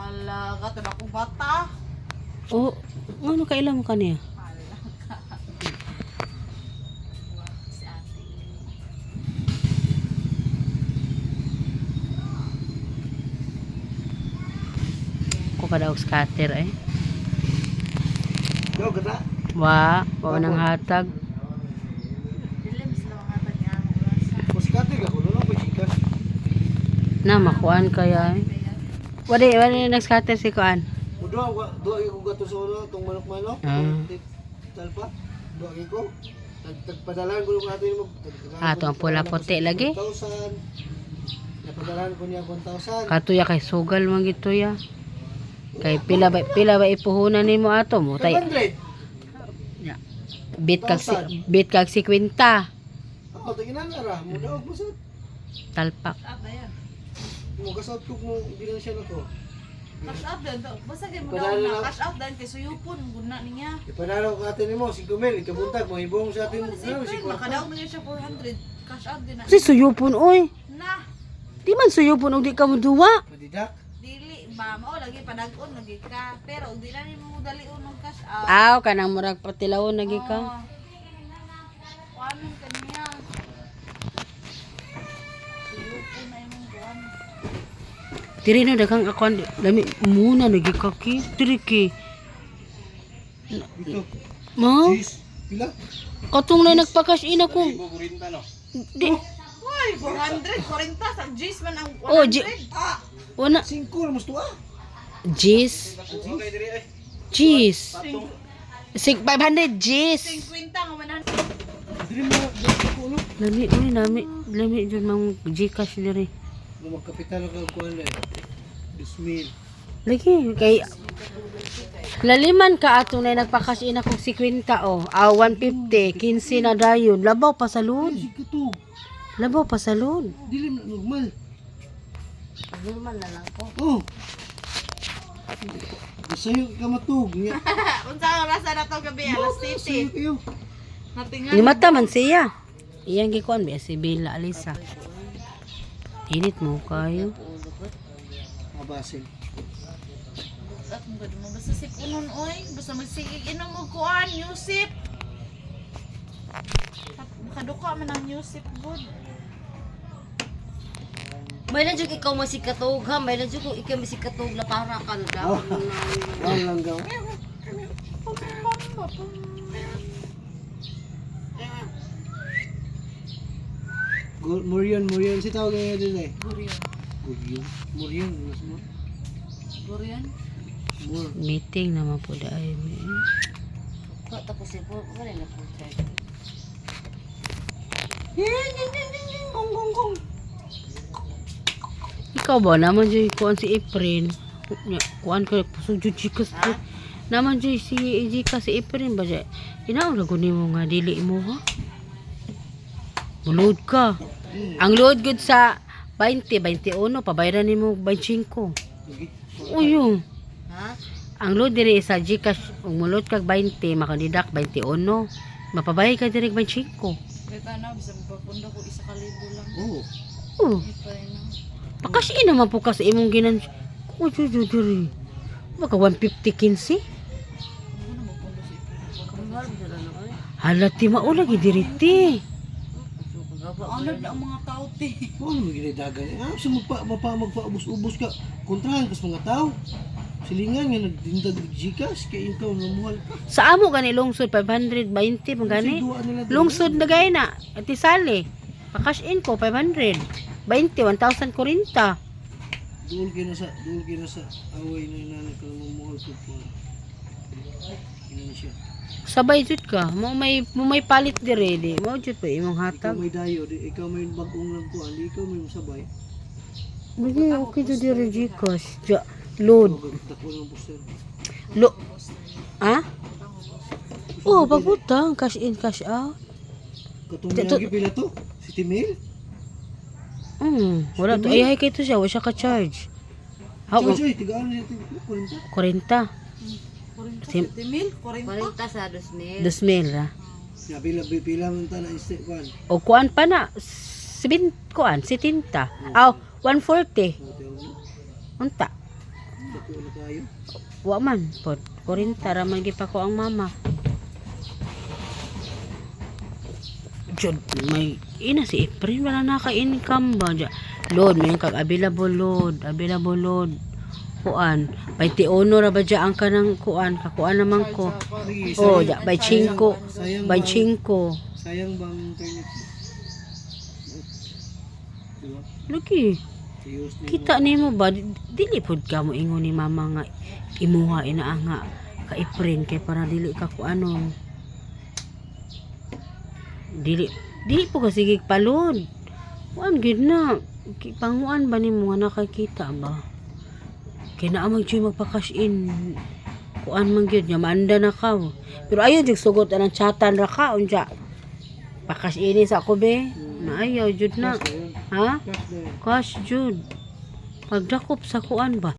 Hala, gato na akong bata. Oh, ano kailan mo kaniya? Hala ka. Si ate. Ko pa daw scatter eh. Yo, gata. Wa nang hatag. Dilim sila mga tanya mo rasa. Puskate ka ko no pajikas. Na makuan kaya eh. Wala nag-scatter si kuan. Udo ko gato sa ulo tong manok-manok. Talpa. Do ko. Tagpadalan ko yung atin mo. Ato ang pula puti lagi. 1,000. Napadalan ko niya 1,000. Katuya kay sugal man gito ya. Kay pila ba ipuhunan nimo ato mo tay 500. bit kag 50 Oh, taginan na ra. Muda og busot. talpak. Ah, ba yan? Mo kasot ko mo bilang siya nako. Cash out din. Basta kayo mo Padala daw lang. na cash out din. Kay suyupon. Guna niya. Ipanalo ko atin nimo 5,000 ikabuntag mo ibong sa atin. Ano si Efren? Makadaog na niya siya 400. Cash out din na. Si suyupon oy. Na. Di man suyupon og di ka moduwa. Madidak. Dili ba mo lagi padagon lagi ka. Pero di na nimo dali unong cash out. Aw kanang murag patilawon lagi ka. Oh. Kuanon ka niya. Suyupon na imong kuan. Diri na daghang akon lami muna lagi ka ki. Diri ki. Ito. Mo? Cheese. Pila? Katong na nagpa-cash in ako. Di. Hoy, 400, 40 sa G's man ang 100. Oh, Ah, Wana 5 ra mas tuwa. Jis. Jis. 500 Jis. 50 nga 100. Dili mo ko no. Lami uy lami jud mang Gcash diri. Magkapital ka kuan na. Bismil. Lagi kay laliman ka ato na nagpa-cash in akong 50 oh. 150, 15 na dayon. Labaw pa sa load. Sikutog. Labaw pa sa load. Dili na normal. Normal na lang ko. Oh. Masayo ka matug niya. Unsa ang rasa na to gabi alas Masayo 7. kayo. Natingan. Limata man siya. Iyang gikuan ba si Bella Alisa. Init mo kayo. Abasin. At mo basta sip unon oy, basta magsigig inom og kuan, Yusip. Makaduka man ang Yusip good. May na jud ikaw masikatog ha, may na jud ko ikaw masikatog na para ka na daw. Wala lang gaw. Murion si tawag ngayon din eh. Murion, mas mo. Durian. Mur. Meeting naman po dahil. Ko tapos ipo, wala na po check. Ikaw ba naman dyan kuan si Efren? Kuan ka sujud Gcash ko. Naman dyan si Gcash si Efren ba dyan? Inaula ko ni mo nga dili mo ha? Load ka. Ang load good sa 20, 21, pabayaran ni mo 25. Uyo. Ha? Ang load diri sa Gcash, kung mulod kag 20, makadidak 21. Mapabayad ka diri 25. Beta na bisa magpapunda ko isa ka libo lang. Oh. Oh, Ipay na. pakasin naman po kasi imong ginan. Uyo diri. Baka 150 kinsi. Ano na magpunda sa ipay? Kamar dala na ay. Halati maulagi diri ti. Ano na ang mga tao ti? Ano mo ginidagan? Ah, sa magpaubos-ubos ka. Kontrahan kas mga tao. Silingan nga nagdindag Gcash kay ikaw namuhal ka. Sa amo gani lungsod 520 man gani. Duwa nila doon. Lungsod na gaya na. Ati sali. Pa-cash in ko 500. 20, 1,040. Doon kina sa away na inanak ka namuhal ko po. Ilan siya. Sabay jud ka. Mo may palit dire di. Mo jud pa imong Ikaw hatag. may dayo, ikaw may bagong nagkuhan, ikaw may masabay. Bagi okay jud dire Gcash. Load. Tako ng booster. Lo. Ha? Oh, pagutang cash in cash out. Katong lagi pila to? City Mail? Wala to. Ay kay to siya, wa siya ka charge. Ha, Charge ay, tigaan niya ito. 40. 40 mil, 40. 40 sa 2,000. 2,000 ra. Pila man ta na instant kuhan. O kuan pa na. 70 70. Aw, 140. Unta. dako na kayo. Wa man pod 40 ra man gipako ang mama. Jud may ina si April wala na ka income ba ja. Load may kag available load. Kuan, 21 ra ba ja ang kanang kuan, kakuan naman ko. Lagi, Oh, sayang- ja by 5. sayang By bang- 5. Sayang bang internet mo? Diba? Lagi. Ayos na Kita nimo ba dili pud ka mo ingon ni mama nga imuha ina nga ka April kay para dili ka kuanon. Dili po ka sige palod. Kuan gid na. Panguan ba nimo nga nakakita ba? Kaya na amang Joy magpa-cash in. Kuan man gyud nya maanda na ka. Pero ayaw jud sugot ang chatan ra ka unja. Pa-cash in sa ko be. Na ayaw jud na. Ayun. Ha? Cash na yun. Cash jud. Pagdakop sa kuan ba?